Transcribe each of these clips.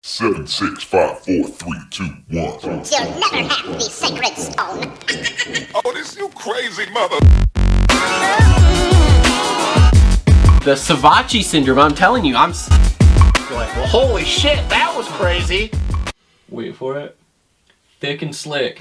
7, 6, 5, 4, 3, 2, 1. You'll never have the sacred stone. Oh, this you crazy mother. The Savachi syndrome, I'm telling you, I'm like, well, holy shit, that was crazy. Wait for it. Thick and slick.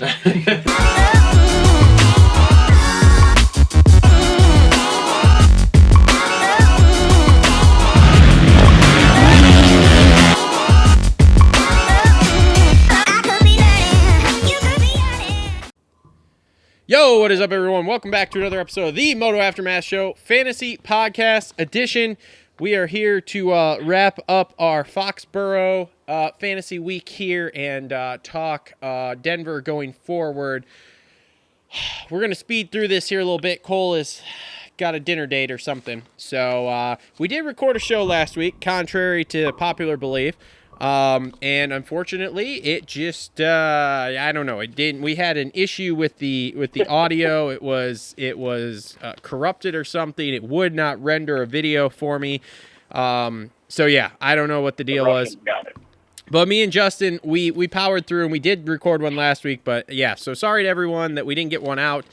Yo, what is up, everyone? Welcome back to another episode of the Moto Aftermath Show Fantasy Podcast Edition. We are here to wrap up our Foxborough Fantasy Week here and talk Denver going forward. We're going to speed through this here a little bit. Cole has got a dinner date or something. So we did record a show last week, contrary to popular belief. And unfortunately, it just, I don't know, it didn't, we had an issue with the audio. It was corrupted or something. It would not render a video for me. So yeah, I don't know what the deal was. But me and Justin, we powered through and we did record one last week, but yeah, so sorry to everyone that we didn't get one out.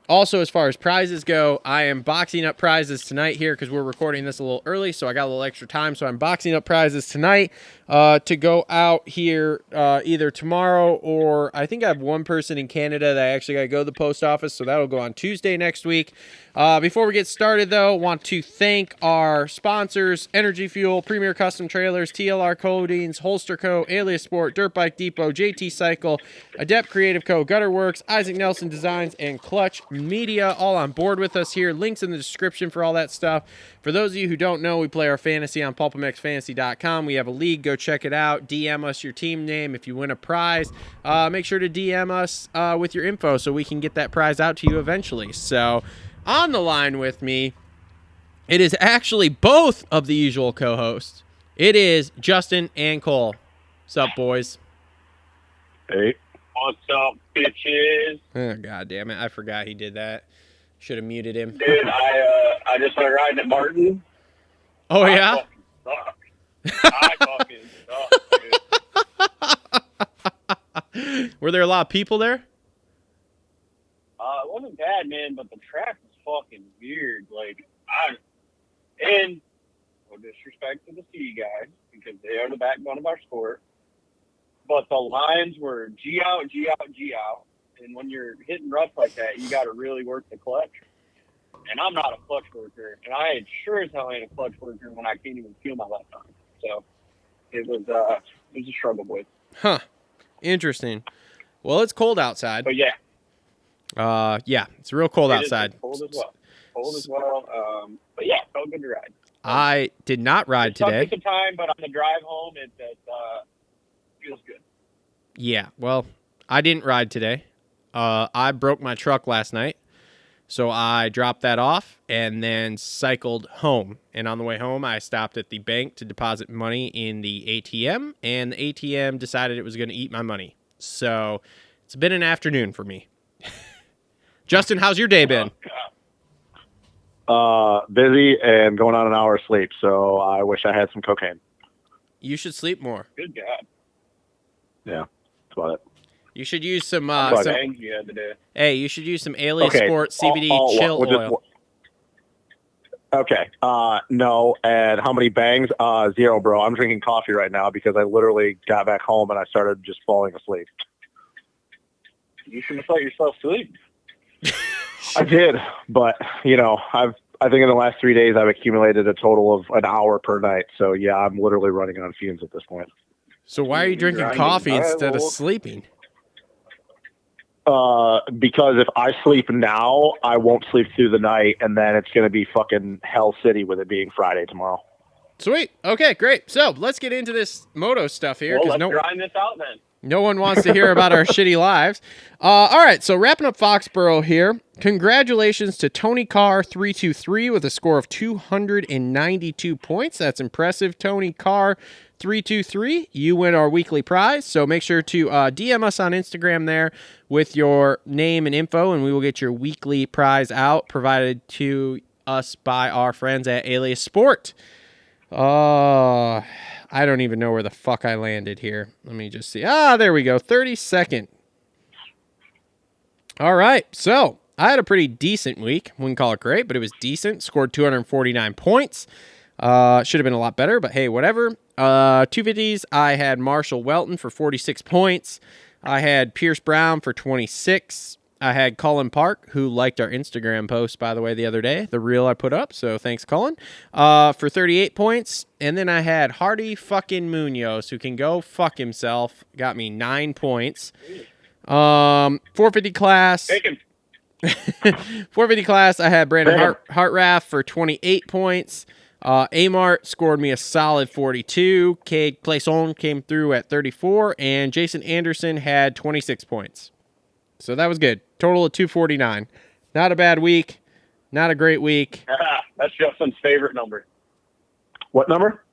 Also, as far as prizes go, I am boxing up prizes tonight here because we're recording this a little early, so I got a little extra time. So I'm boxing up prizes tonight to go out here either tomorrow or I think I have one person in Canada that I actually got to go to the post office, so that'll go on Tuesday next week. Before we get started, though, I want to thank our sponsors, Energy Fuel, Premier Custom Trailers, TLR Coatings, Holester Co, Alias Sport, Dirt Bike Depot, JT Cycle, Adept Creative Co, Gutter Worx, Isaac Nelson Designs, and Clutch Media, all on board with us here. Links in the description for all that stuff. For those of you who don't know, we play our fantasy on pulpamexfantasy.com. We have a league. Go check it out. DM us your team name. If you win a prize, make sure to DM us with your info so we can get that prize out to you eventually. So on the line with me, it is actually both of the usual co-hosts. It is Justin and Cole. What's up, boys? Hey. What's up, bitches? Oh, God damn it. I forgot he did that. Should have muted him. Dude, I just started riding at Martin. Oh, yeah? I fucking suck, dude. Were there a lot of people there? It wasn't bad, man, but the track was fucking weird. Like, and no disrespect to the C guys, because they are the backbone of our sport. But the lines were G out, G out, G out. And when you're hitting rough like that, you got to really work the clutch. And I'm not a clutch worker. And I sure as hell ain't a clutch worker when I can't even feel my left arm. So it was a struggle, boys. Huh. Interesting. Well, it's cold outside. But yeah. Yeah, it's real cold outside. Cold as well. But yeah, felt good to ride. I did not ride today. It took some time, but on the drive home, it feels good. Yeah, well, I didn't ride today. I broke my truck last night, so I dropped that off and then cycled home. And on the way home, I stopped at the bank to deposit money in the ATM, and the ATM decided it was going to eat my money. So it's been an afternoon for me. Justin, how's your day been? Busy and going on an hour of sleep, so I wish I had some cocaine. You should sleep more. Good God. Yeah, that's about it. You should use some. Hey, you should use some Alias Sports CBD chill oil. Okay. No. And how many bangs? 0, bro. I'm drinking coffee right now because I literally got back home and I started just falling asleep. You should have let yourself sleep. I did, but I think in the last 3 days I've accumulated a total of an hour per night. So yeah, I'm literally running on fumes at this point. So why are you drinking coffee instead of sleeping? Because if I sleep now, I won't sleep through the night, and then it's going to be fucking hell city with it being Friday tomorrow. Sweet. Okay, great. So let's get into this Moto stuff here. Well, let's grind this out then. No one wants to hear about our shitty lives. All right, so wrapping up Foxborough here. Congratulations to Tony Carr 323 with a score of 292 points. That's impressive. Tony Carr 323. You win our weekly prize. So make sure to DM us on Instagram there with your name and info, and we will get your weekly prize out provided to us by our friends at Alias Sport. I don't even know where the fuck I landed here. Let me just see. There we go. 32nd. All right. So I had a pretty decent week. Wouldn't call it great, but it was decent. Scored 249 points. Should have been a lot better, but hey, whatever. 250s, I had Marshall Welton for 46 points. I had Pierce Brown for 26. I had Colin Park, who liked our Instagram post, by the way, the other day, the reel I put up. So thanks, Colin, for 38 points. And then I had Hardy fucking Munoz, who can go fuck himself. Got me 9 points. 450 class. Take him. 450 class, I had Brandon Hartraff for 28 points. Amart scored me a solid 42. Cade Clayson came through at 34. And Jason Anderson had 26 points. So that was good. Total of 249. Not a bad week. Not a great week. That's Justin's favorite number. What number?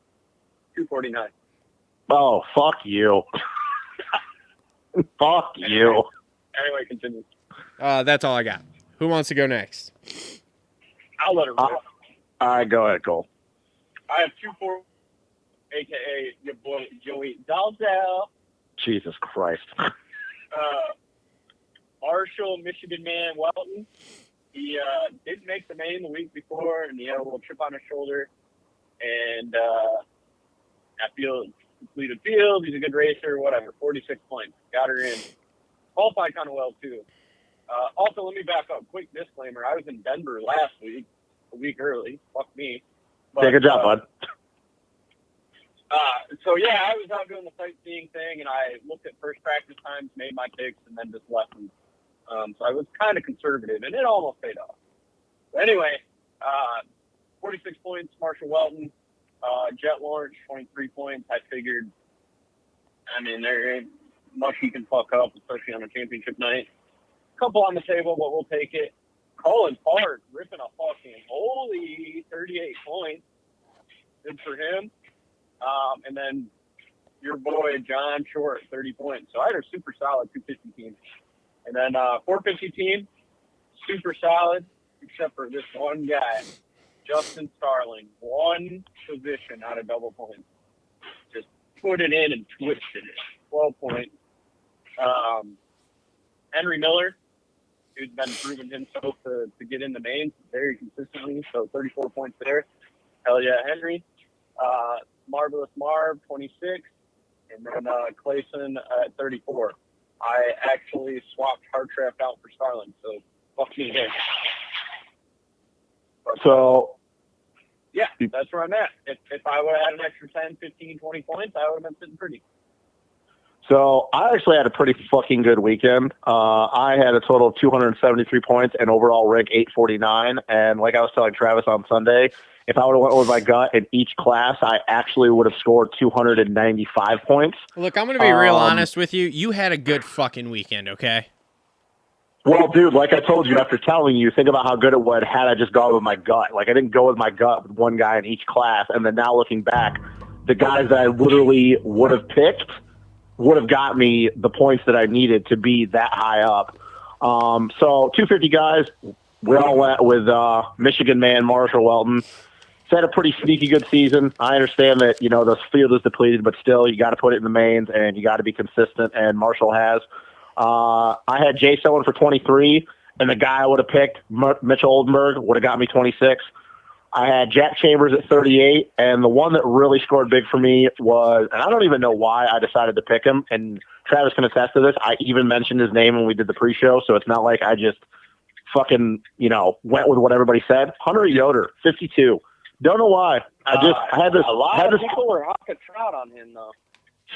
249. Oh, fuck you. Fuck you. Anyway, continue. That's all I got. Who wants to go next? I'll let her rip. All right, go ahead, Cole. I have 2-4, a.k.a. your boy Joey Dalzell. Jesus Christ. Marshall, Michigan man, Welton. He didn't make the main the week before, and he had a little chip on his shoulder. And that field, completed field. He's a good racer, whatever. 46 points. Got her in. Qualified kind of well, too. Also, let me back up. Quick disclaimer. I was in Denver last week, a week early. Fuck me. But, Take a job, bud. So, yeah, I was out doing the sightseeing thing, and I looked at first practice times, made my picks, and then just left them. So I was kind of conservative, and it almost paid off. But anyway, 46 points, Marshall Welton. Jet Lawrence, 23 points. I figured, there ain't much he can fuck up, especially on a championship night. Couple on the table, but we'll take it. Colin Park ripping a fucking holy 38 points. Good for him. And then your boy John Short, 30 points. So I had a super solid 250 team. And then 450 team, super solid, except for this one guy, Justin Starling. One position out of double points. Just put it in and twisted it. 12 points. Henry Miller, who's been proving himself to get in the mains very consistently. So 34 points there. Hell yeah, Henry. Marvelous Marv, 26. And then Clayson at 34. I actually swapped Hartraff out for Starling, so fuck me here. So, yeah, that's where I'm at. If I would have had an extra 10, 15, 20 points, I would have been sitting pretty. So I actually had a pretty fucking good weekend. I had a total of 273 points and overall rank 849. And like I was telling Travis on Sunday, if I would have went with my gut in each class, I actually would have scored 295 points. Look, I'm going to be real honest with you. You had a good fucking weekend, okay? Well, dude, like I told you after telling you, think about how good it would had I just gone with my gut. Like, I didn't go with my gut with one guy in each class. And then now looking back, the guys that I literally would have picked would have got me the points that I needed to be that high up. So 250 guys, we all went with Michigan man Marshall Welton. He's had a pretty sneaky good season. I understand that, the field is depleted, but still you got to put it in the mains and you got to be consistent, and Marshall has. I had Jay Sowen for 23, and the guy I would have picked, Mitchell Oldenburg, would have got me 26. I had Jack Chambers at 38, and the one that really scored big for me was, and I don't even know why I decided to pick him, and Travis can attest to this, I even mentioned his name when we did the pre-show, so it's not like I just fucking, went with what everybody said. Hunter Yoder, 52. Don't know why. I had this. A lot of people were hawking trout on him, though.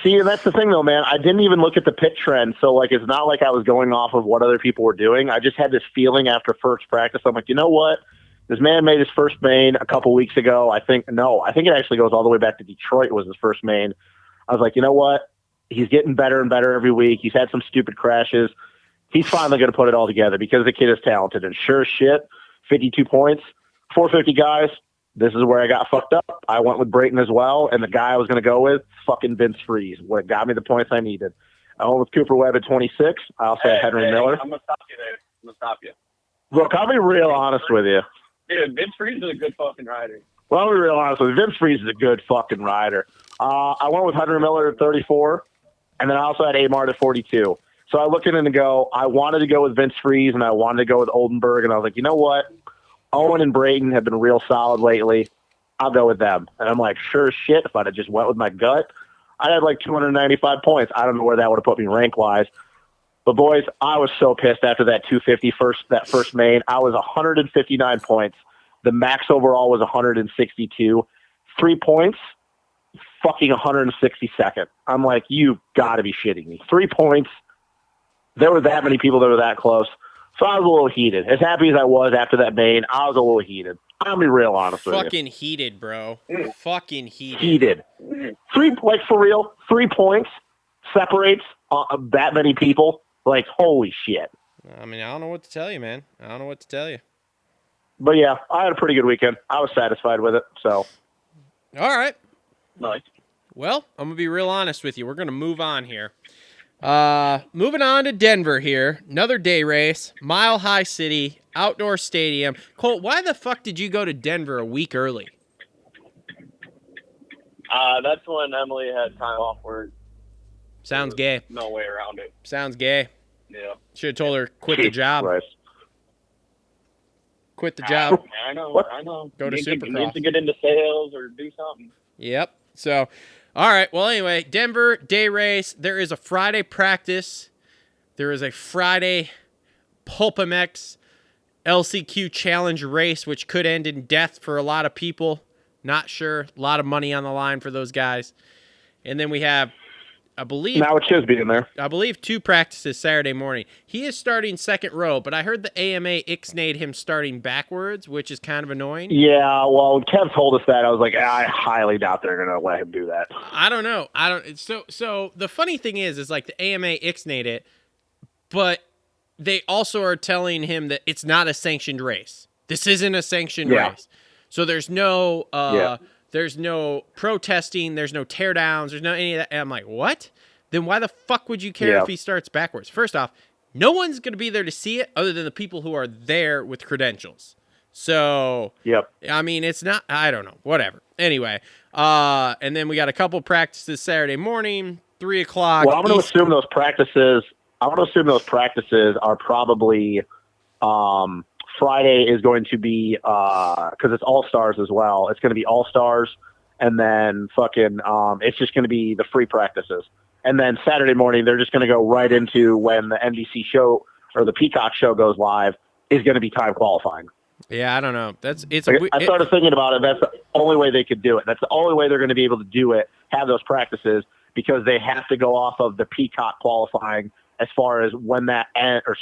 See, and that's the thing, though, man. I didn't even look at the pick trend, so, it's not like I was going off of what other people were doing. I just had this feeling after first practice. I'm like, you know what? This man made his first main a couple weeks ago. I think it actually goes all the way back to Detroit was his first main. I was like, you know what? He's getting better and better every week. He's had some stupid crashes. He's finally going to put it all together because the kid is talented. And sure as shit, 52 points, 450 guys. This is where I got fucked up. I went with Brayton as well, and the guy I was going to go with, fucking Vince Freeze, what got me the points I needed. I went with Cooper Webb at 26. I also had Henry Miller. I'm going to stop you there. I'm going to stop you. Look, I'll be real honest with you. Dude, Vince Freeze is a good fucking rider. Well, I'll be real honest with you. Vince Freeze is a good fucking rider. I went with Hunter Miller at 34, and then I also had Amart at 42. So I looked at it and go, I wanted to go with Vince Freeze, and I wanted to go with Oldenburg, and I was like, you know what? Owen and Brayton have been real solid lately. I'll go with them. And I'm like, sure as shit, if I'd have just went with my gut, I'd have like 295 points. I don't know where that would have put me rank-wise. But, boys, I was so pissed after that 250 that first main. I was 159 points. The max overall was 162. 3 points, fucking 162nd. I'm like, you got to be shitting me. 3 points. There were that many people that were that close. So I was a little heated. As happy as I was after that main, I was a little heated. I'll be real honest with you. Fucking heated, bro. Fucking heated. Heated. Like, for real, 3 points separates that many people. Like, holy shit. I mean, I don't know what to tell you, man. I don't know what to tell you. But, yeah, I had a pretty good weekend. I was satisfied with it, so. All right. Nice. Well, I'm going to be real honest with you. We're going to move on here. Moving on to Denver here. Another day race. Mile High City. Outdoor stadium. Colt, why the fuck did you go to Denver a week early? That's when Emily had time off work. Sounds gay. No way around it. Sounds gay. Yeah. Should have told her quit the job. Christ. Quit the job. I know. What? I know. Go to Supercross. Need to get into sales or do something. Yep. So, all right. Well, anyway, Denver day race. There is a Friday practice. There is a Friday Pulpamex LCQ challenge race, which could end in death for a lot of people. Not sure. A lot of money on the line for those guys. And then we have, I believe Now it should be in there. 2 practices Saturday morning. He is starting second row, but I heard the AMA ixnayed him starting backwards, which is kind of annoying. Yeah, well, when Kev told us that, I was like, I highly doubt they're going to let him do that. I don't know. So the funny thing is like the AMA ixnayed it, but they also are telling him that it's not a sanctioned race. This isn't a sanctioned race. So there's no there's no protesting, there's no teardowns, there's no any of that. And I'm like, what? Then why the fuck would you care if he starts backwards? First off, no one's going to be there to see it other than the people who are there with credentials. So, I mean, it's not, I don't know, whatever. Anyway, and then we got a couple practices Saturday morning, 3 o'clock. Well, I'm going to assume those practices are probably Friday is going to be, because it's All-Stars as well. It's going to be All-Stars, and then fucking, it's just going to be the free practices. And then Saturday morning, they're just going to go right into when the NBC show or the Peacock show goes live is going to be time qualifying. Yeah, I don't know. I started thinking about it. That's the only way they could do it. That's the only way they're going to be able to do it, have those practices, because they have to go off of the Peacock qualifying as far as when that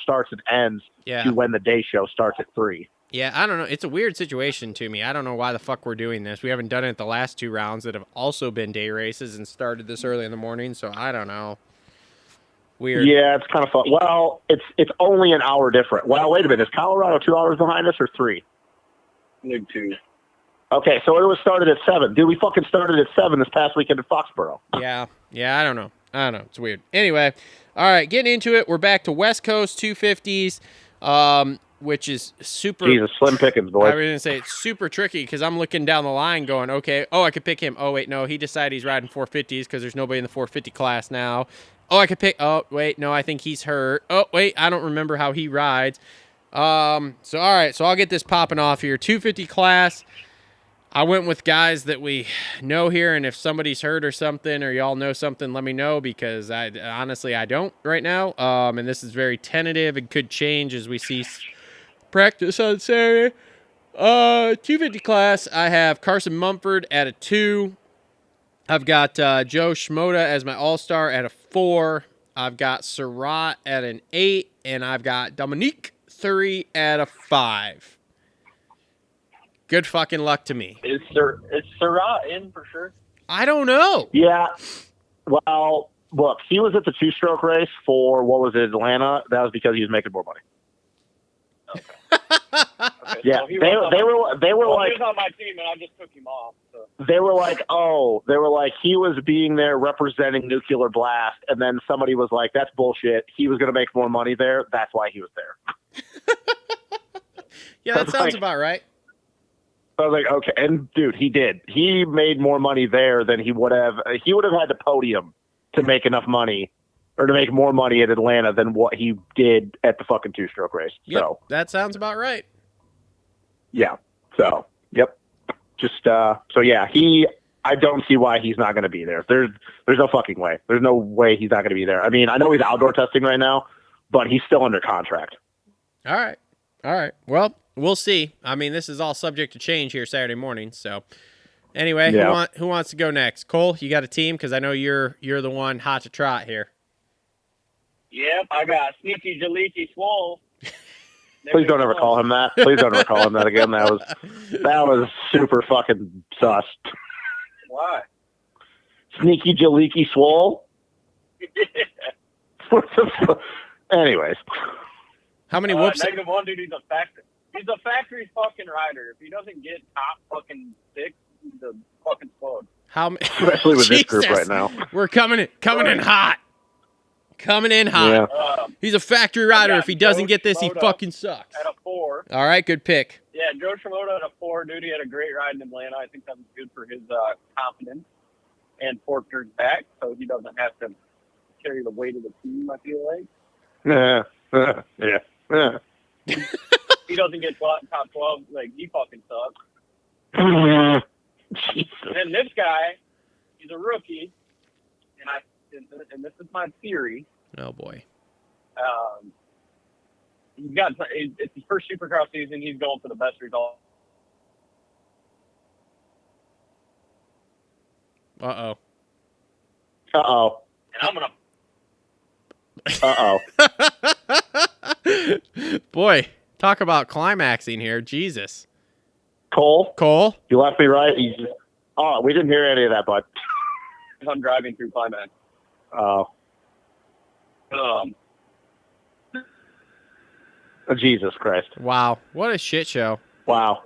starts and ends to when the day show starts at 3. Yeah, I don't know. It's a weird situation to me. I don't know why the fuck we're doing this. We haven't done it the last 2 rounds that have also been day races and started this early in the morning, so I don't know. Weird. Yeah, it's kind of fun. Well, it's only an hour different. Well, wait a minute. Is Colorado 2 hours behind us or 3? I think 2. Okay, so it was started at 7. Dude, we fucking started at 7 this past weekend in Foxborough. Yeah, I don't know. It's weird. Anyway, all right, getting into it. We're back to West Coast 250s, which is super. Jesus, slim pickings, boy. I was going to say it's super tricky because I'm looking down the line going, okay, I could pick him. Oh, wait, no, he decided he's riding 450s because there's nobody in the 450 class now. Oh, I could pick. Oh, wait, no, I think he's hurt. Oh, wait, I don't remember how he rides. So, all right, so I'll get this popping off here. 250 class. I went with guys that we know here, and if somebody's hurt or something, or y'all know something, let me know, because I don't right now. And this is very tentative. It could change as we see practice on Saturday. 250 class, I have Carson Mumford at a 2. I've got Joe Schmoda as my all-star at a 4. I've got Surratt at an 8, and I've got Dominique Thury at a 5. Good fucking luck to me. Is Surratt in for sure? I don't know. Yeah. Well, look, he was at the 2-stroke race for, what was it, Atlanta? That was because he was making more money. Okay, yeah, so they were like, he was on my team and I just took him off. So. They were like, he was being there representing Nuclear Blast, and then somebody was like, that's bullshit. He was going to make more money there. That's why he was there. Yeah, that sounds about right. I was like, okay. And dude, he did. He made more money there than he would have. He would have had to podium to make enough money or to make more money at Atlanta than what he did at the fucking two-stroke race. Yep, So that sounds about right. yeah. So, yep. Just, so yeah, I don't see why he's not going to be there. There's no fucking way. There's no way he's not going to be there. I mean, I know he's outdoor testing right now, but he's still under contract. All right. Well, we'll see. I mean, this is all subject to change here Saturday morning. So, anyway, Yeah. who wants to go next? Cole, you got a team? Because I know you're the one hot to trot here. Yep, I got Sneaky Jaliki Swole. Please don't ever call him that. Please don't ever call him that again. That was super fucking sus. Why? Sneaky Jaliki Swole? What the fuck? Anyways. How many whoops? -1, dude, he's a factory fucking rider. If he doesn't get top fucking 6, he's a fucking squad. Especially with this group Jesus. right now. We're coming in hot. Coming in hot. Yeah. He's a factory rider. got If he doesn't Joe get this, he Shimoda fucking sucks. At a 4. All right, good pick. Yeah, Joe Shimoda at a 4, dude. He had a great ride in Atlanta. I think that was good for his confidence and Forkner's back, so he doesn't have to carry the weight of the team, I feel like. Yeah. He doesn't get top 12, like, he fucking sucks. Jesus. And then this guy, he's a rookie, and this is my theory. Oh, boy. It's his first Supercross season. He's going for the best result. Uh-oh. Uh-oh. And I'm Uh-oh. Boy, talk about climaxing here. Jesus. Cole, you left me right. We didn't hear any of that, bud. I'm driving through climax. Oh. Jesus Christ. Wow. What a shit show. Wow.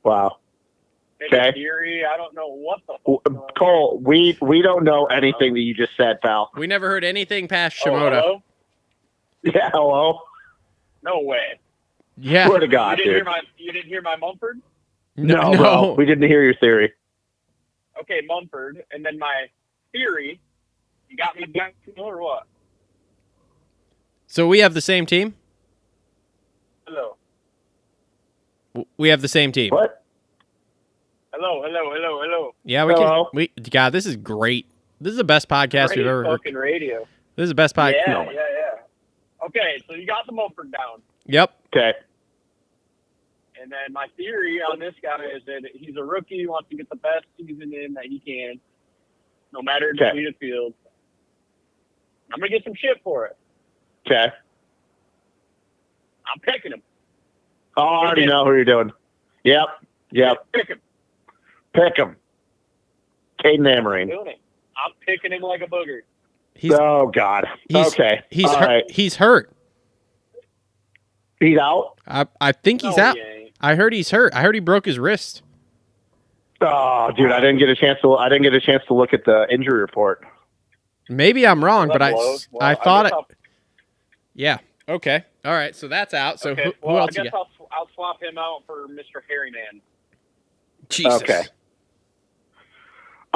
Maybe Okay. theory, I don't know what the fuck. Cole, we don't know anything that you just said, pal. We never heard anything past Oh, Shimoda. hello? Yeah, hello? No way. Yeah. Swear to God, dude. You didn't hear my Mumford? No, bro. We didn't hear your theory. Okay, Mumford, and then my theory. You got me back to or what? So we have the same team? Hello. We have the same team. What? Hello. Yeah, we Hello? can. God, this is great. This is the best podcast Great we've ever heard. fucking radio. This is the best podcast. Yeah. Okay, so you got the Mumford down. Yep. Okay. And then my theory on this guy is that he's a rookie. He wants to get the best season in that he can, no matter the speed of the field. I'm going to get some shit for it. Okay. I'm picking him. Oh, I already know who you're doing. Yep. Pick him. Pick him. Caden Amarine. Doing it. I'm picking him like a booger. Oh, God. Okay. He's All hurt. right. He's hurt. He's out? I think he's No, out. he ain't. I heard he's hurt. I heard he broke his wrist. Oh, dude, I didn't get a chance to look at the injury report. Maybe I'm wrong, but I thought it. I'll- Yeah. Okay. All right. So that's out. So Okay, who else I you guess got? I'll swap him out for Mr. Harryman. Jesus. Okay.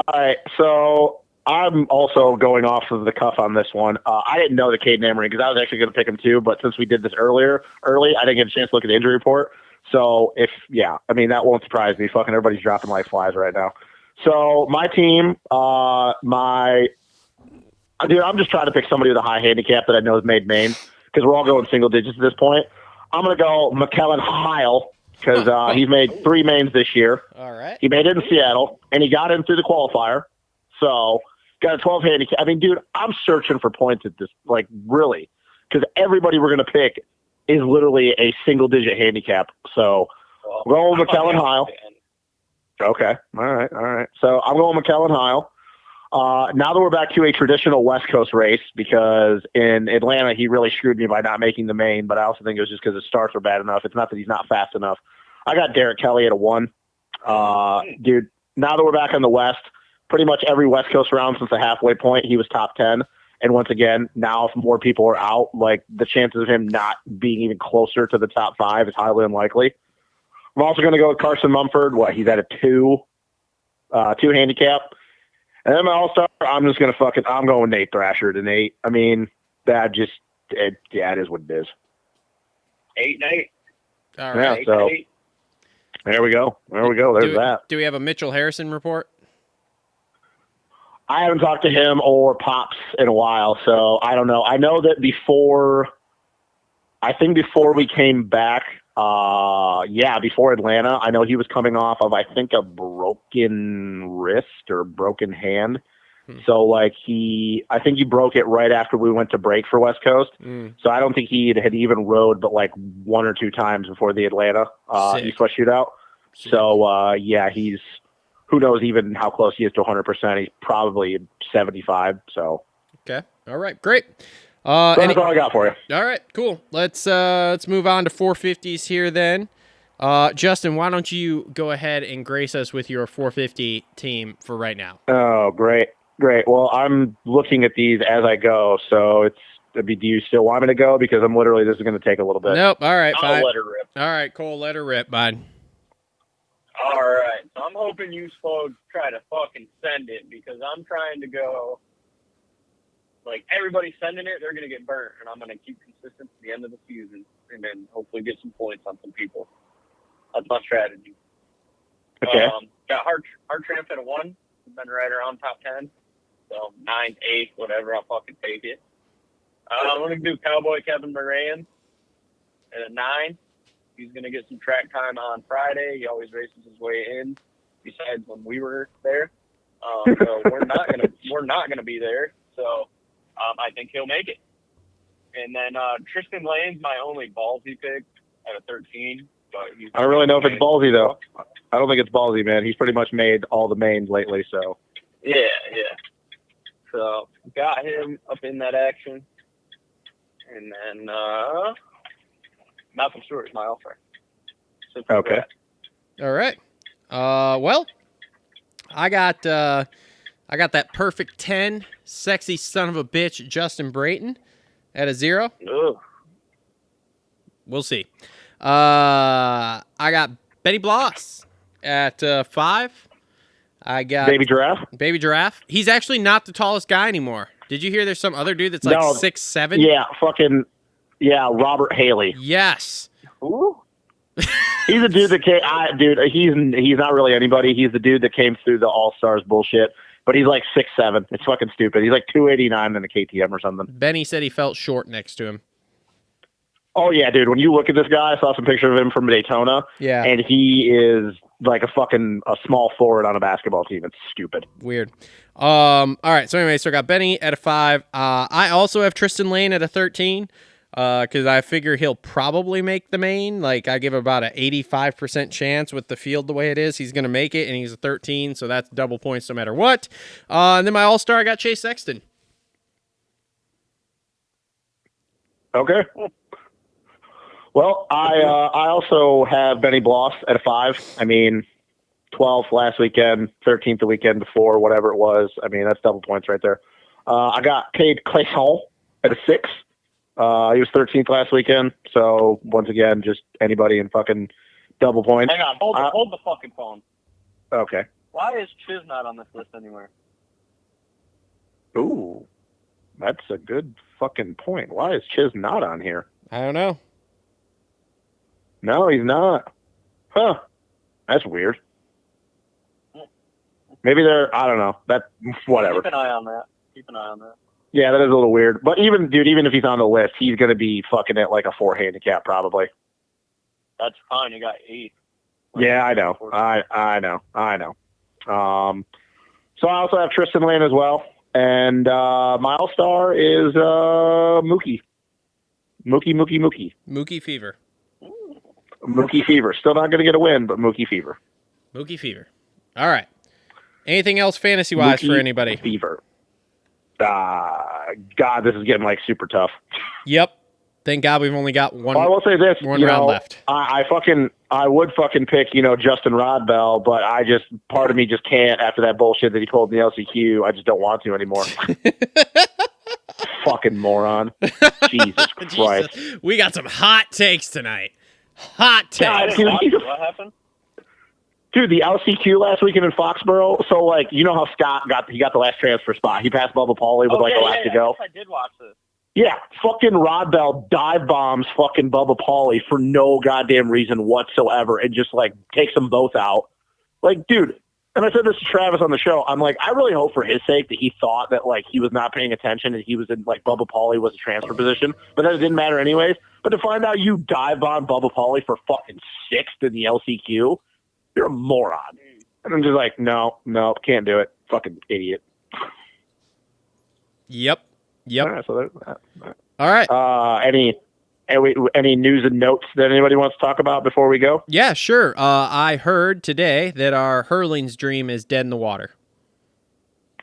All right, so I'm also going off of the cuff on this one. I didn't know the Caden Amarine because I was actually going to pick him too, but since we did this early, I didn't get a chance to look at the injury report. So that won't surprise me. Fucking everybody's dropping like flies right now. So my team, I'm just trying to pick somebody with a high handicap that I know has made main because we're all going single digits at this point. I'm going to go McKellen Heil because he's made 3 mains this year. All right. He made it in Seattle, and he got in through the qualifier. So, got a 12 handicap. I mean, dude, I'm searching for points at this, like, really, because everybody we're going to pick is literally a single-digit handicap. So, roll McKellen Heil. Okay. All right. So, I'm going McKellen Heil. Now that we're back to a traditional West Coast race, because in Atlanta, he really screwed me by not making the main, but I also think it was just because his starts were bad enough. It's not that he's not fast enough. I got Derek Kelly at a 1. Dude, now that we're back on the West, pretty much every West Coast round since the halfway point, he was top 10. And once again, now if more people are out, like the chances of him not being even closer to the top 5 is highly unlikely. I'm also going to go with Carson Mumford. He's at a 2 handicap. And then my all-star, I'm going with Nate Thrasher to Nate. I mean, it is what it is. 8-8. All Yeah, right. so there we go. There's that. Do we have a Mitchell Harrison report? I haven't talked to him or Pops in a while, so I don't know. I know that before we came back, before Atlanta, I know he was coming off of, I think, a broken wrist or broken hand. So, I think he broke it right after we went to break for West Coast. So I don't think he had even rode but 1 or 2 times before the Atlanta East West shootout. Sick. So, he's, who knows even how close he is to 100%. He's probably 75. So, Okay. All right. Great. that's all I got for you. All right. Cool. Let's move on to 450s here then. Justin, why don't you go ahead and grace us with your 450 team for right now? Oh, great. Well, I'm looking at these as I go, so do you still want me to go? Because this is going to take a little bit. Nope. All right. Fine. I'll let her rip. All right, Cole, let her rip, bud. All right. So I'm hoping you folks try to fucking send it because I'm trying to go. Everybody's sending it, they're going to get burnt, and I'm going to keep consistent to the end of the season and then hopefully get some points on some people. That's my strategy. Okay. Got Hard Tramp at a 1. Been right around top 10. So 9th, 8th, whatever, I'll fucking take it. I'm going to do Cowboy Kevin Moran at a 9. He's going to get some track time on Friday. He always races his way in, besides when we were there. So we're not gonna be there. So I think he'll make it. And then Tristan Lane's my only ballsy pick at a 13. But I don't really know if it's ballsy, though. I don't think it's ballsy, man. He's pretty much made all the mains lately, so. Yeah. So got him up in that action. And then Malcolm Stewart's my offer. Okay. All right. Well, I got that perfect 10, sexy son of a bitch, Justin Brayton, at a 0. Ugh. We'll see. I got Benny Bloss at 5. I got Baby Giraffe? He's actually not the tallest guy anymore. Did you hear there's some other dude that's like No. 6'7"? Yeah, Robert Haley. Yes. Ooh. He's a dude that came. He's not really anybody. He's the dude that came through the All Stars bullshit. But he's like 6'7". It's fucking stupid. He's like 289 in a KTM or something. Benny said he felt short next to him. Oh yeah, dude. When you look at this guy, I saw some pictures of him from Daytona. Yeah. And he is like a small forward on a basketball team. It's stupid. Weird. All right. So anyway, I got Benny at a 5. I also have Tristan Lane at a 13. Because I figure he'll probably make the main. I give about an 85% chance with the field the way it is. He's going to make it, and he's a 13, so that's double points no matter what. And then my all-star, I got Chase Sexton. Okay. Well, I also have Benny Bloss at a 5. I mean, 12th last weekend, 13th the weekend before, whatever it was. I mean, that's double points right there. I got Cade Clayson at a 6. He was 13th last weekend, so once again, just anybody in fucking double points. Hang on, hold the fucking phone. Okay. Why is Chiz not on this list anywhere? Ooh, that's a good fucking point. Why is Chiz not on here? I don't know. No, he's not. Huh. That's weird. Maybe they're, I don't know. Whatever. Keep an eye on that. Yeah, that is a little weird. But even if he's on the list, he's going to be fucking at like a 4 handicap probably. That's fine. You got 8. Yeah, I know. I know. So I also have Tristan Lane as well. And my all-star is Mookie. Mookie. Mookie Fever. Mookie Fever. Still not going to get a win, but Mookie Fever. Mookie Fever. All right. Anything else fantasy-wise for anybody? Fever. God, this is getting like super tough. Yep. Thank God we've only got one. I will say this: one round left. I would fucking pick Justin Rodbell, but part of me just can't after that bullshit that he told in the LCQ. I just don't want to anymore. Fucking moron! Jesus Christ! We got some hot takes tonight. Hot take. I didn't watch it. What happened? Dude, the LCQ last weekend in Foxborough. So, like, you know how Scott got the last transfer spot. He passed Bubba Pauly with, a lap to go. I did watch this. Yeah, fucking Rod Bell dive bombs fucking Bubba Pauly for no goddamn reason whatsoever and just, like, takes them both out. Like, dude, and I said this to Travis on the show. I'm like, I really hope for his sake that he thought that, like, he was not paying attention and he was in, like, Bubba Pauly was a transfer position, but that didn't matter anyways. But to find out you dive bomb Bubba Pauly for fucking 6th in the LCQ, you're a moron. And I'm just like, no, can't do it. Fucking idiot. Yep. All right, so there's that. All right. Any news and notes that anybody wants to talk about before we go? Yeah, sure. I heard today that our hurling's dream is dead in the water.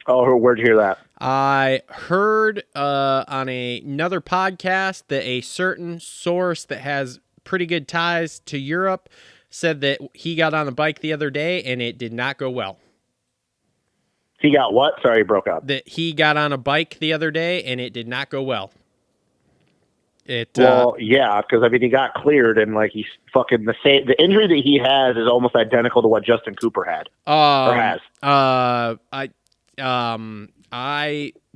Oh, where'd you hear that? I heard on another podcast that a certain source that has pretty good ties to Europe said that he got on a bike the other day and it did not go well. He got what? Sorry, he broke up. That he got on a bike the other day and it did not go well. Yeah, because I mean he got cleared and like he's fucking the injury that he has is almost identical to what Justin Cooper had or has.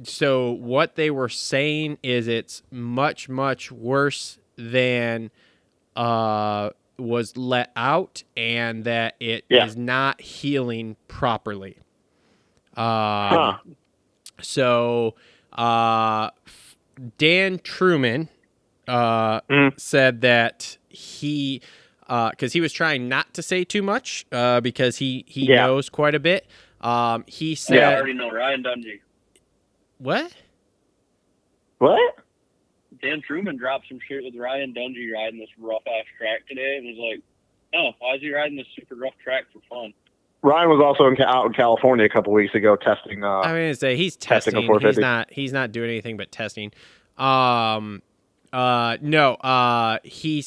So what they were saying is it's much, much worse than was let out and that it is not healing properly. So Dan Truman said that he because he was trying not to say too much because he knows quite a bit. He said, I already know Ryan Dungey. What? Dan Truman dropped some shit with Ryan Dungey riding this rough ass track today and was like, oh, why is he riding this super rough track for fun? Ryan was also out in California a couple weeks ago testing. I mean, he's testing. He's not doing anything but testing. He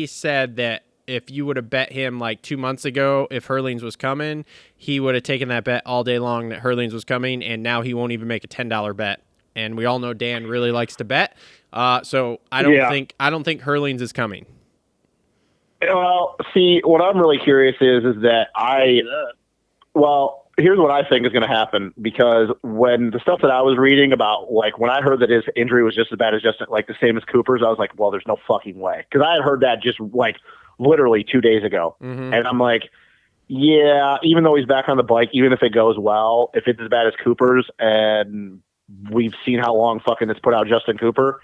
said that if you would have bet him like 2 months ago if Hurlings was coming, he would have taken that bet all day long that Hurlings was coming, and now he won't even make a $10 bet. And we all know Dan really likes to bet. So I don't think Hurlings is coming. Well, see, what I'm really curious is that here's what I think is going to happen, because when the stuff that I was reading about, like when I heard that his injury was just as bad as like the same as Cooper's, I was like, well, there's no fucking way. Because I had heard that just like literally 2 days ago. Mm-hmm. And I'm like, yeah, even though he's back on the bike, even if it goes well, if it's as bad as Cooper's, and we've seen how long fucking it's put out Justin Cooper,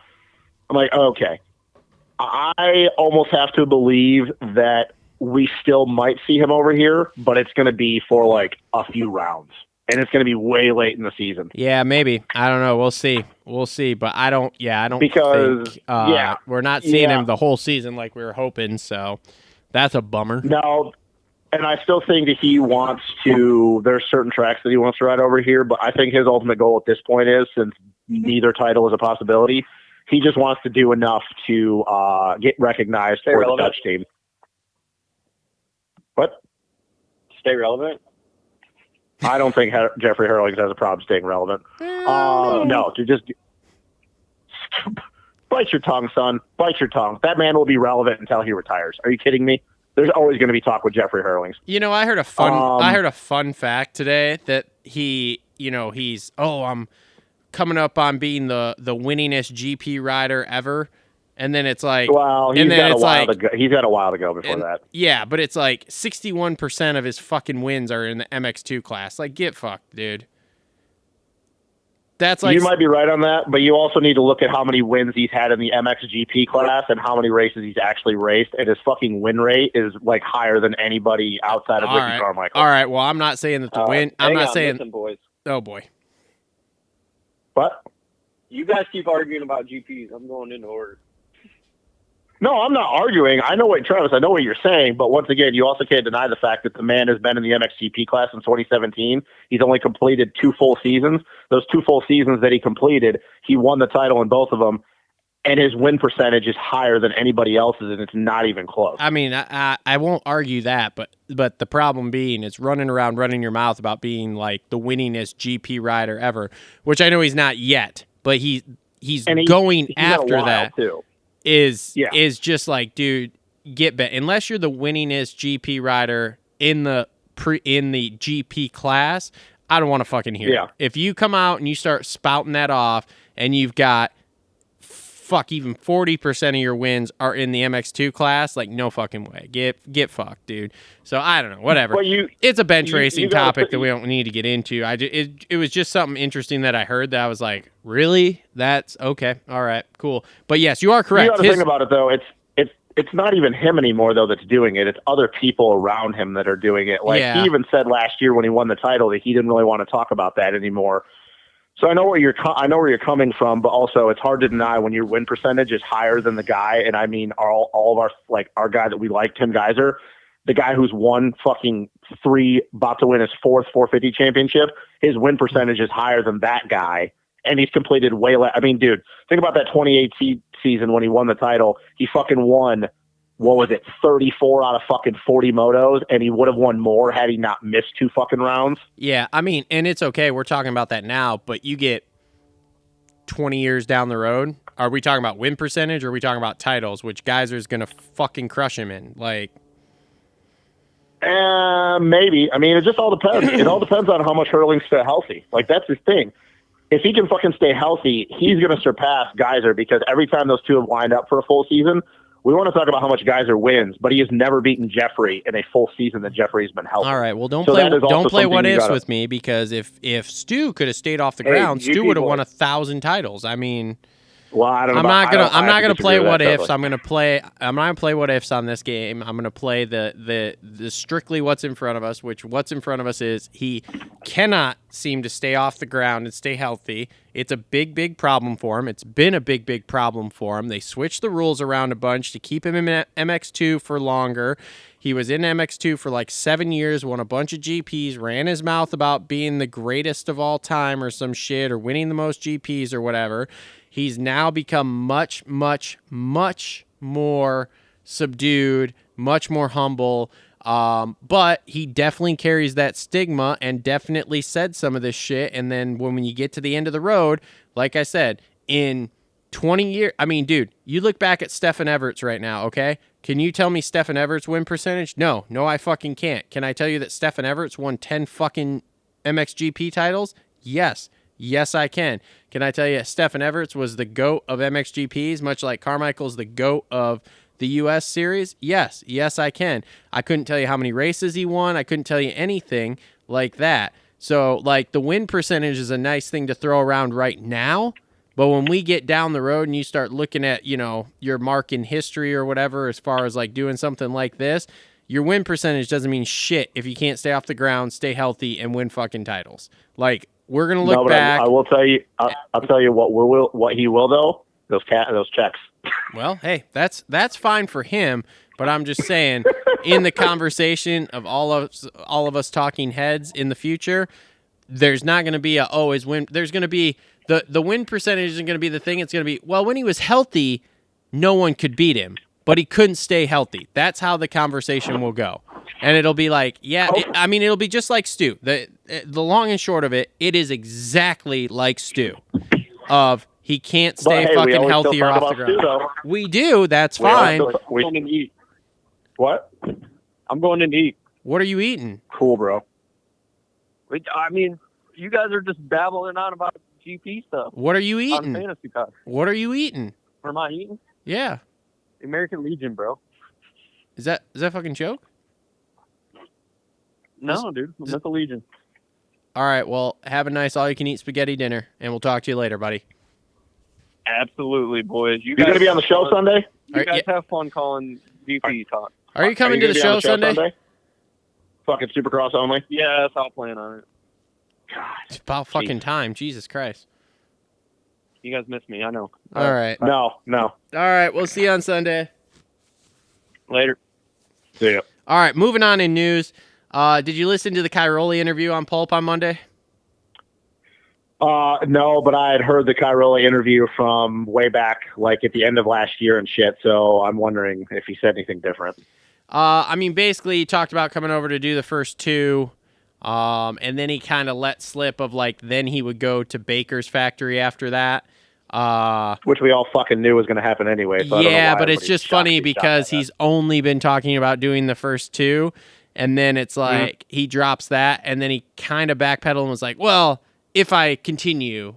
I'm like, okay. I almost have to believe that we still might see him over here, but it's going to be for like a few rounds, and it's going to be way late in the season. Yeah, maybe. I don't know. We'll see. But I don't because think, we're not seeing him the whole season like we were hoping. So that's a bummer. No. And I still think that he wants to, there's certain tracks that he wants to ride over here, but I think his ultimate goal at this point is, since neither title is a possibility, he just wants to do enough to get recognized for the Dutch team. What? Stay relevant? I don't think Jeffrey Hurlings has a problem staying relevant. No, to just bite your tongue, son. Bite your tongue. That man will be relevant until he retires. Are you kidding me? There's always going to be talk with Jeffrey Hurlings. You know, I heard a fun fact today that he's I'm coming up on being the winningest GP rider ever, and then it's like, well, he's got a while to go before that. Yeah, but it's like 61% of his fucking wins are in the MX2 class. Like, get fucked, dude. That's like, you might be right on that, but you also need to look at how many wins he's had in the MXGP class and how many races he's actually raced, and his fucking win rate is like higher than anybody outside of Ricky Carmichael. All right, well, I'm not saying that the win. I'm not saying. Listen, boys. Oh boy. What? You guys keep arguing about GPs. I'm going into order. No, I'm not arguing. Travis, I know what you're saying, but once again, you also can't deny the fact that the man has been in the MXGP class since 2017. He's only completed 2 full seasons. Those 2 full seasons that he completed, he won the title in both of them, and his win percentage is higher than anybody else's, and it's not even close. I mean, I won't argue that, but the problem being is running your mouth about being like the winningest GP rider ever, which I know he's not yet, but he's going after that. Too. Is just like, dude, get bet unless you're the winningest GP rider in the GP class. I don't want to fucking hear it. If you come out and you start spouting that off and you've got even 40% of your wins are in the MX2 class, like no fucking way. Get fucked, dude. So I don't know, whatever. It's a bench racing topic that we don't need to get into. It was just something interesting that I heard that I was like, really? That's okay. All right, cool. But yes, you are correct. You got to think about it though. It's not even him anymore though that's doing it. It's other people around him that are doing it. Like he even said last year when he won the title that he didn't really want to talk about that anymore. So I know where you're coming from, but also it's hard to deny when your win percentage is higher than the guy. And I mean, all of our guy that we like, Tim Geiser, the guy who's won fucking about to win his fourth 450 championship, his win percentage is higher than that guy. And he's completed way less. I mean, dude, think about that 2018 season when he won the title. He fucking won, 34 out of fucking 40 motos, and he would have won more had he not missed 2 fucking rounds. Yeah, I mean, and it's okay. We're talking about that now, but you get 20 years down the road. Are we talking about win percentage or are we talking about titles, which Geyser's going to fucking crush him in? Like, maybe. I mean, it just all depends. It all depends on how much Hurling's stay healthy. Like, that's his thing. If he can fucking stay healthy, he's going to surpass Geyser because every time those two have lined up for a full season, we want to talk about how much Geyser wins, but he has never beaten Jeffrey in a full season that Jeffrey's been healthy. All right, well, don't play what ifs with me because if Stu could have stayed off the ground, Stu would have won 1,000 titles. I mean, well, I don't know. I'm not gonna play what ifs. I'm not gonna play what ifs on this game. I'm gonna play the strictly what's in front of us. Which what's in front of us is he cannot seem to stay off the ground and stay healthy. It's a big problem for him. It's been a big problem for him. They switched the rules around a bunch to keep him in MX2 for longer. He was in MX2 for like 7 years, won a bunch of GPs, ran his mouth about being the greatest of all time or some shit or winning the most GPs or whatever. He's now become much more subdued, much more humble. But he definitely carries that stigma and definitely said some of this shit. And then when you get to the end of the road, like I said, in 20 years, I mean, dude, you look back at Stefan Everts right now, okay? Can you tell me Stefan Everts' win percentage? No, I fucking can't. Can I tell you that Stefan Everts won 10 fucking MXGP titles? Yes, I can. Can I tell you Stefan Everts was the GOAT of MXGPs, much like Carmichael's the GOAT of the U.S. series? Yes, I can. I couldn't tell you how many races he won. I couldn't tell you anything like that. So, like, the win percentage is a nice thing to throw around right now, but when we get down the road and you start looking at, your mark in history or whatever, as far as, like, doing something like this, your win percentage doesn't mean shit if you can't stay off the ground, stay healthy, and win fucking titles. Like, we're going to look back. I will tell you, I'll tell you what he will, though, those checks. Well, hey, that's fine for him, but I'm just saying, in the conversation of all of us talking heads in the future, there's not going to be his win. There's going to be the win percentage isn't going to be the thing. It's going to be, well, when he was healthy, no one could beat him, but he couldn't stay healthy. That's how the conversation will go, and it'll be like, it'll be just like Stu. The long and short of it, it is exactly like Stu. He can't stay fucking healthy or off the ground. We do. That's fine. I'm going to eat. What? I'm going to eat. What are you eating? Cool, bro. I mean, you guys are just babbling on about GP stuff. What are you On eating? Fantasy Pod. What are you eating? What am I eating? Yeah. The American Legion, bro. Is that fucking joke? No, dude. I'm with the Legion. All right. Well, have a nice all-you-can-eat spaghetti dinner, and we'll talk to you later, buddy. Absolutely, boys. You going to be on the show Sunday? You guys have fun calling GP talk. Are you coming to the show Sunday? Fucking Supercross only? Yeah, that's how I'll plan on it. God. It's about fucking time. Jesus Christ. You guys miss me, I know. All right. No. All right. We'll see you on Sunday. Later. See ya. All right. Moving on in news. Did you listen to the Cairoli interview on Pulp on Monday? No, but I had heard the Cairoli interview from way back, like at the end of last year and shit, so I'm wondering if he said anything different. Basically, he talked about coming over to do the first two, and then he kind of let slip of, like, then he would go to Baker's factory after that. Which we all fucking knew was going to happen anyway. So I don't know Yeah, why but it's everybody's just shocked funny he's because shot he's only been talking about doing the first two, and then it's like he drops that, and then he kind of backpedaled and was like, well, if I continue,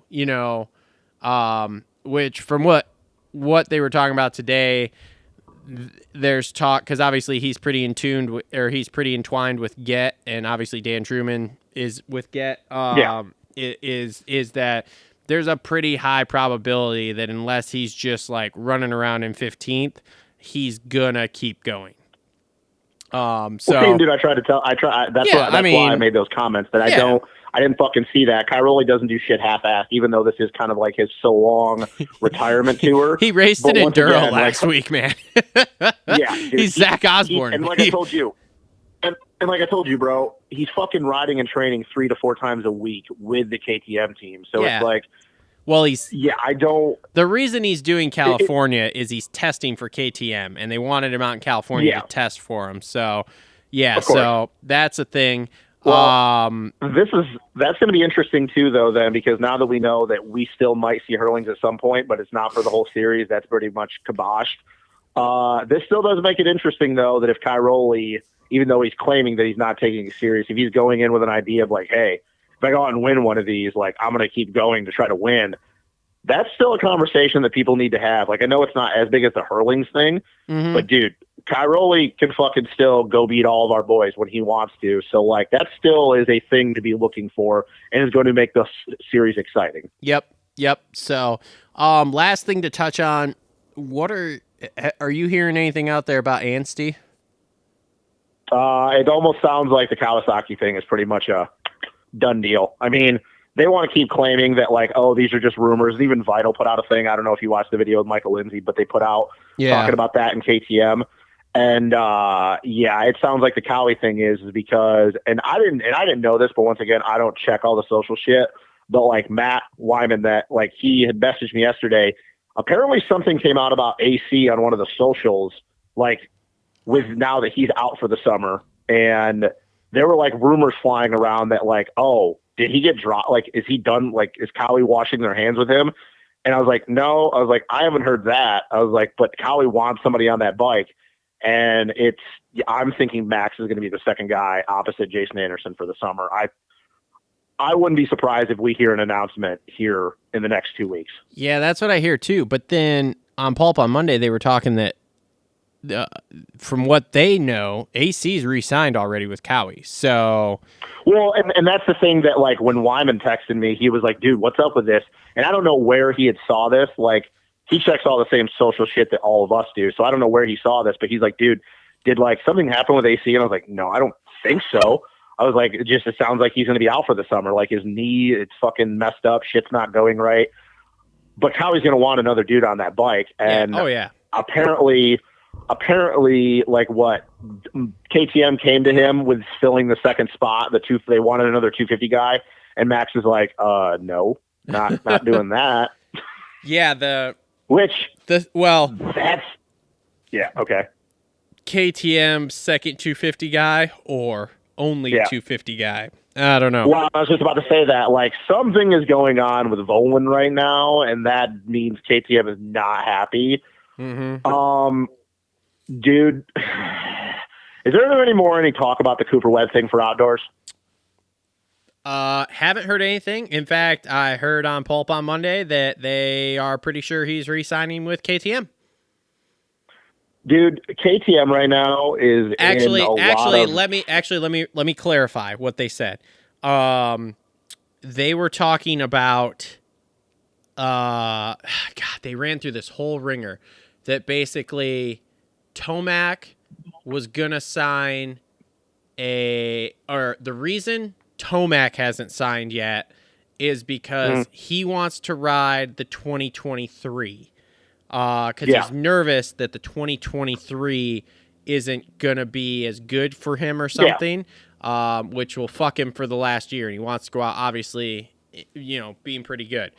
which from what they were talking about today, there's talk, because obviously he's pretty he's pretty entwined with Get, and obviously Dan Truman is with Get. Is that there's a pretty high probability that unless he's just like running around in 15th, he's gonna keep going. Well, dude, that's why I made those comments that I didn't fucking see that. Kyroli doesn't do shit half-assed, even though this is kind of like his so long retirement tour. He raced an Enduro last week, man. Yeah, dude, he's Zach Osborne. And like I told you, and like I told you, bro, he's fucking riding and training 3 to 4 times a week with the KTM team. So it's like, well, the reason he's doing California is he's testing for KTM, and they wanted him out in California to test for him. So, so that's a thing. Well, that's going to be interesting too, though, then, because now that we know that we still might see Hurlings at some point, but it's not for the whole series, that's pretty much kiboshed. This still does make it interesting, though, that if Kyroli, even though he's claiming that he's not taking it serious, if he's going in with an idea of like, hey, if I go out and win one of these, like, I'm going to keep going to try to win, that's still a conversation that people need to have. Like, I know it's not as big as the Hurlings thing, but, dude, Kyroli can fucking still go beat all of our boys when he wants to. So, like, that still is a thing to be looking for and is going to make the series exciting. Yep. So, last thing to touch on, are you hearing anything out there about Ansty? It almost sounds like the Kawasaki thing is pretty much a done deal. I mean, they want to keep claiming that, like, oh, these are just rumors. Even Vital put out a thing. I don't know if you watched the video with Michael Lindsay, but they put out talking about that in KTM. And it sounds like the Cowie thing is because, and I didn't know this, but once again, I don't check all the social shit. But like Matt Wyman, that like he had messaged me yesterday. Apparently, something came out about AC on one of the socials, like with now that he's out for the summer, and there were like rumors flying around that like, oh, did he get dropped? Like, is he done? Like, is Cowie washing their hands with him? And I was like, no. I was like, I haven't heard that. I was like, but Cowie wants somebody on that bike. And I'm thinking Max is going to be the second guy opposite Jason Anderson for the summer. I wouldn't be surprised if we hear an announcement here in the next 2 weeks. Yeah, that's what I hear too. But then on Pulp on Monday, they were talking that from what they know, AC's re-signed already with Cowie. So, well, and that's the thing that like when Wyman texted me, he was like, "Dude, what's up with this?" And I don't know where he had saw this. Like, he checks all the same social shit that all of us do. So I don't know where he saw this, but he's like, dude, did like something happen with AC? And I was like, no, I don't think so. I was like, it sounds like he's going to be out for the summer. Like his knee, it's fucking messed up. Shit's not going right. But Cowie's going to want another dude on that bike. And apparently like what KTM came to him with filling the second spot. They wanted another 250 guy. And Max is like, no, not doing that. Yeah. That's okay. KTM second 250 guy or only 250 guy? I don't know. Well, I was just about to say that, like, something is going on with Volan right now, and that means KTM is not happy. Mm-hmm. Dude, is there any talk about the Cooper Webb thing for outdoors? Haven't heard anything. In fact, I heard on Pulp on Monday that they are pretty sure he's re-signing with KTM. Dude, KTM right now is let me clarify what they said. They were talking about they ran through this whole ringer that basically Tomac was gonna sign the reason Tomac hasn't signed yet is because he wants to ride the 2023. Because he's nervous that the 2023 isn't going to be as good for him or something, which will fuck him for the last year. And he wants to go out, obviously, being pretty good.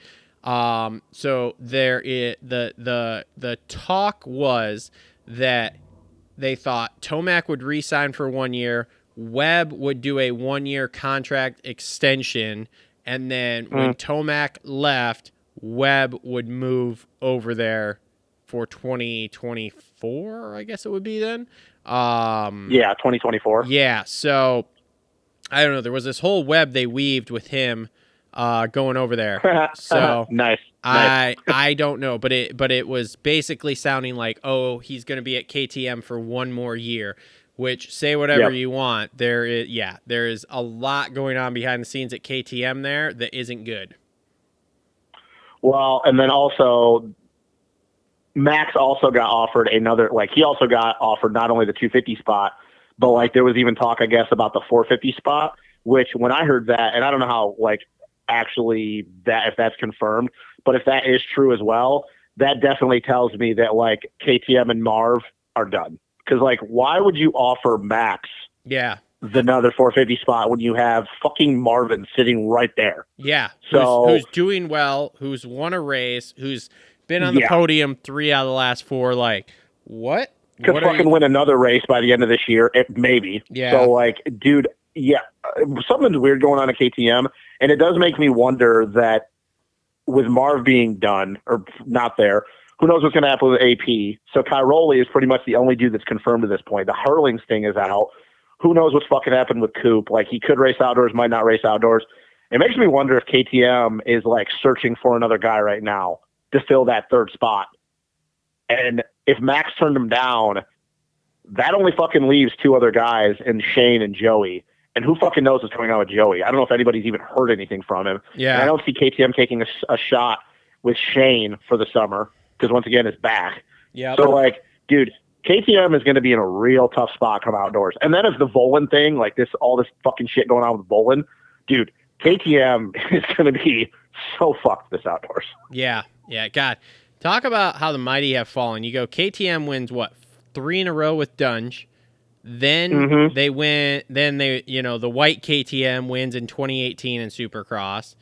So there is the talk was that they thought Tomac would re-sign for 1 year, Webb would do a 1 year contract extension, and then when Tomac left, Webb would move over there for 2024, I guess it would be then. Yeah, 2024. Yeah, so I don't know. There was this whole web they weaved with him going over there. So nice. I don't know, but it was basically sounding like, oh, he's going to be at KTM for one more year. Which, say whatever you want, there is a lot going on behind the scenes at KTM there that isn't good. Well, and then also, Max also got offered he also got offered not only the 250 spot, but like there was even talk, I guess, about the 450 spot, which when I heard that, and I don't know how actually if that's confirmed, but if that is true as well, that definitely tells me that like KTM and Marv are done. Because like, why would you offer Max another 450 spot when you have fucking Marvin sitting right there? Yeah. So who's doing well, who's won a race, who's been on the podium 3 out of the last 4. Like, what? Could fucking win another race by the end of this year, maybe. Yeah. So like, dude, something's weird going on at KTM, and it does make me wonder that with Marv being done or not there, who knows what's going to happen with AP? So Cairoli is pretty much the only dude that's confirmed at this point. The Hurlings thing is out. Who knows what's fucking happened with Coop? Like, he could race outdoors, might not race outdoors. It makes me wonder if KTM is like searching for another guy right now to fill that third spot. And if Max turned him down, that only fucking leaves 2 other guys in Shane and Joey. And who fucking knows what's going on with Joey? I don't know if anybody's even heard anything from him. Yeah. And I don't see KTM taking a shot with Shane for the summer. Because once again, it's back. Yeah. So like, dude, KTM is going to be in a real tough spot come outdoors. And then if the Volan thing, like all this fucking shit going on with Volan, dude, KTM is going to be so fucked this outdoors. Yeah. Yeah. God, talk about how the mighty have fallen. You go, KTM wins what, 3 in a row with Dunge. Then they win. Then the white KTM wins in 2018 in Supercross.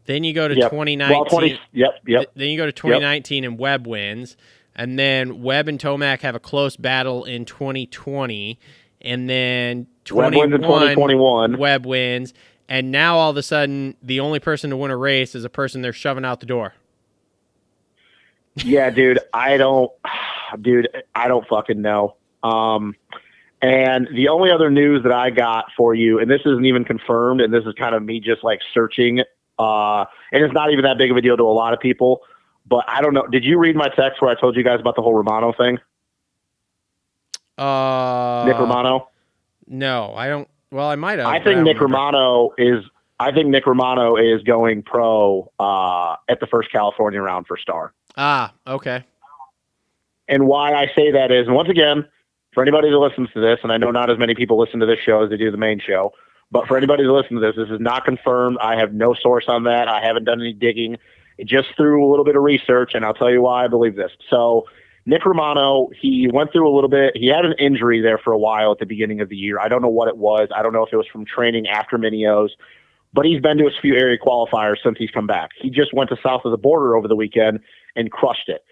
Then you go to 2019. Then you go to 2019 and Webb wins. And then Webb and Tomac have a close battle in 2020. And then 2021, Webb wins. And now all of a sudden, the only person to win a race is a person they're shoving out the door. Yeah, dude, I don't fucking know. And the only other news that I got for you, and this isn't even confirmed, and this is kind of me just like searching, and it's not even that big of a deal to a lot of people, but I don't know. Did you read my text where I told you guys about the whole Romano thing? Nick Romano? No, I don't. Well, I might have. I think Nick Romano is going pro at the first California round for Star. Ah, okay. And why I say that is, and once again, for anybody that listens to this, and I know not as many people listen to this show as they do the main show, but for anybody that listens to this is not confirmed. I have no source on that. I haven't done any digging. Just through a little bit of research, and I'll tell you why I believe this. So Nick Romano, he went through a little bit. He had an injury there for a while at the beginning of the year. I don't know what it was. I don't know if it was from training after Minios, but he's been to a few area qualifiers since he's come back. He just went to south of the border over the weekend and crushed it.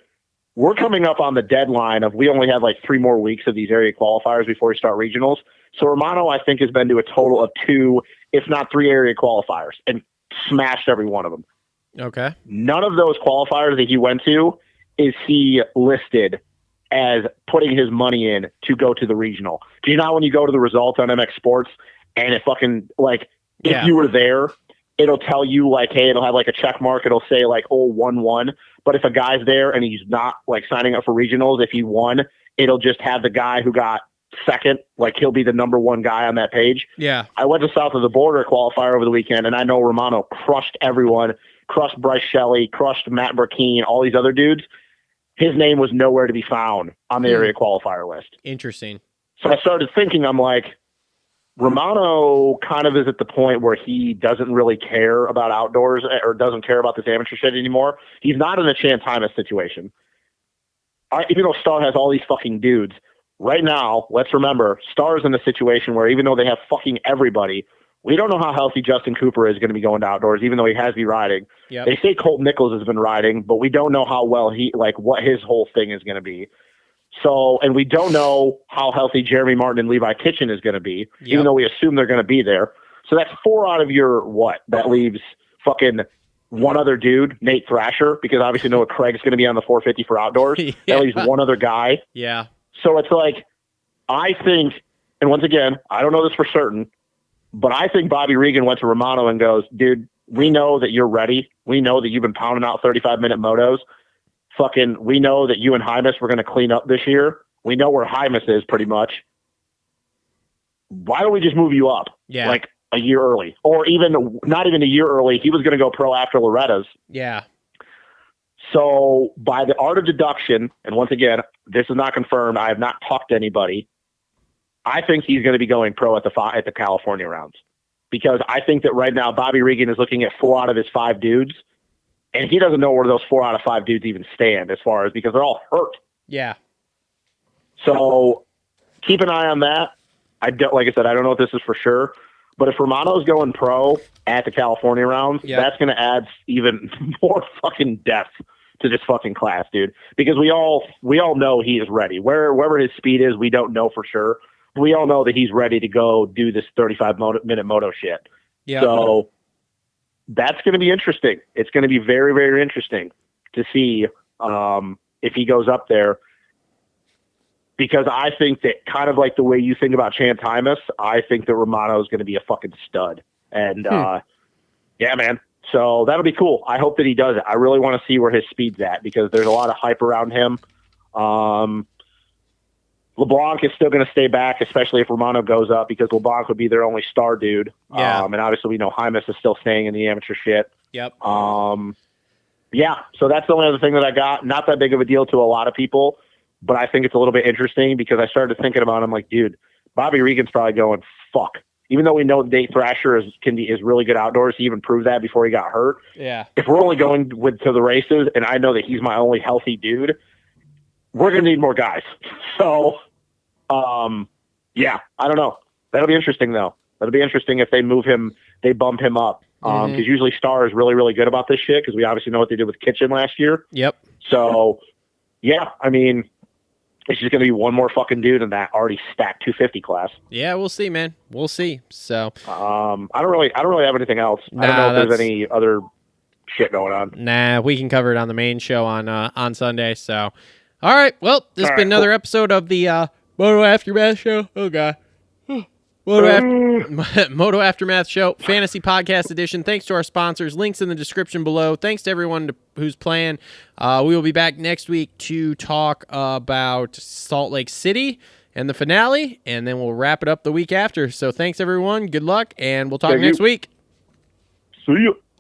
We're coming up on the deadline of we only have like 3 more weeks of these area qualifiers before we start regionals. So Romano, I think, has been to a total of 2, if not 3 area qualifiers and smashed every one of them. Okay. None of those qualifiers that he went to is he listed as putting his money in to go to the regional. Do you know when you go to the results on MX Sports and it fucking like if you were there, it'll tell you like, hey, it'll have like a check mark. It'll say like, 1-1. But if a guy's there and he's not like signing up for regionals, if he won, it'll just have the guy who got second, like he'll be the number 1 guy on that page. Yeah. I went to south of the border qualifier over the weekend, and I know Romano crushed everyone, crushed Bryce Shelley, crushed Matt Burkeen, all these other dudes. His name was nowhere to be found on the area qualifier list. Interesting. So I started thinking, I'm like, Romano kind of is at the point where he doesn't really care about outdoors or doesn't care about this amateur shit anymore. He's not in a Chance Hymas situation. Even though Star has all these fucking dudes, right now, let's remember, Star's in a situation where even though they have fucking everybody, we don't know how healthy Justin Cooper is going to be going to outdoors, even though he has been riding. Yep. They say Colt Nichols has been riding, but we don't know how well what his whole thing is going to be. So, and we don't know how healthy Jeremy Martin and Levi Kitchen is going to be, even though we assume they're going to be there. So that's 4 out of your what? That leaves fucking one other dude, Nate Thrasher, because obviously Noah Craig's going to be on the 450 for outdoors. Yeah. At least one other guy. Yeah. So it's like, I think, and once again, I don't know this for certain, but I think Bobby Regan went to Romano and goes, dude, we know that you're ready. We know that you've been pounding out 35-minute motos. We know that you and Hymus were going to clean up this year. We know where Hymus is pretty much. Why don't we just move you up? Yeah. Like a year early, or even not even a year early. He was going to go pro after Loretta's. Yeah. So by the art of deduction, and once again, this is not confirmed. I have not talked to anybody. I think he's going to be going pro at the California rounds, because I think that right now Bobby Regan is looking at 4 out of his 5 dudes, and he doesn't know where those 4 out of 5 dudes even stand as far as, because they're all hurt. Yeah. So keep an eye on that. Like I said, I don't know if this is for sure, but if Romano's going pro at the California rounds, that's going to add even more fucking depth to this fucking class, dude. Because we all know he is ready. Wherever his speed is, we don't know for sure. We all know that he's ready to go do this 35-minute moto shit. Yeah. So that's going to be interesting. It's going to be very, very interesting to see if he goes up there. Because I think that, kind of like the way you think about Chance Hymus, I think that Romano is going to be a fucking stud. And yeah, man. So that'll be cool. I hope that he does it. I really want to see where his speed's at, because there's a lot of hype around him. LeBlanc is still going to stay back, especially if Romano goes up, because LeBlanc would be their only star dude. Yeah. And obviously we know Hymus is still staying in the amateur shit. Yep. Yeah. So that's the only other thing that I got. Not that big of a deal to a lot of people, but I think it's a little bit interesting, because I started thinking about it. I'm like, dude, Bobby Regan's probably going, fuck. Even though we know Nate Thrasher is really good outdoors, he even proved that before he got hurt. Yeah. If we're only going to the races, and I know that he's my only healthy dude, we're going to need more guys. So, yeah, I don't know. That'll be interesting, though. That'll be interesting if they bump him up. Because usually Star is really, really good about this shit, because we obviously know what they did with Kitchen last year. Yep. So, yeah, I mean, it's just going to be one more fucking dude in that already stacked 250 class. Yeah, we'll see, man. We'll see. So, I don't really have anything else. I don't know if there's any other shit going on. Nah, we can cover it on the main show on Sunday. So, all right. Well, this has been another episode of the Moto Aftermath Show. Oh god. Moto Aftermath Show, Fantasy Podcast Edition. Thanks to our sponsors. Links in the description below. Thanks to everyone who's playing. We will be back next week to talk about Salt Lake City and the finale, and then we'll wrap it up the week after. So thanks, everyone. Good luck, and we'll talk next week. See you.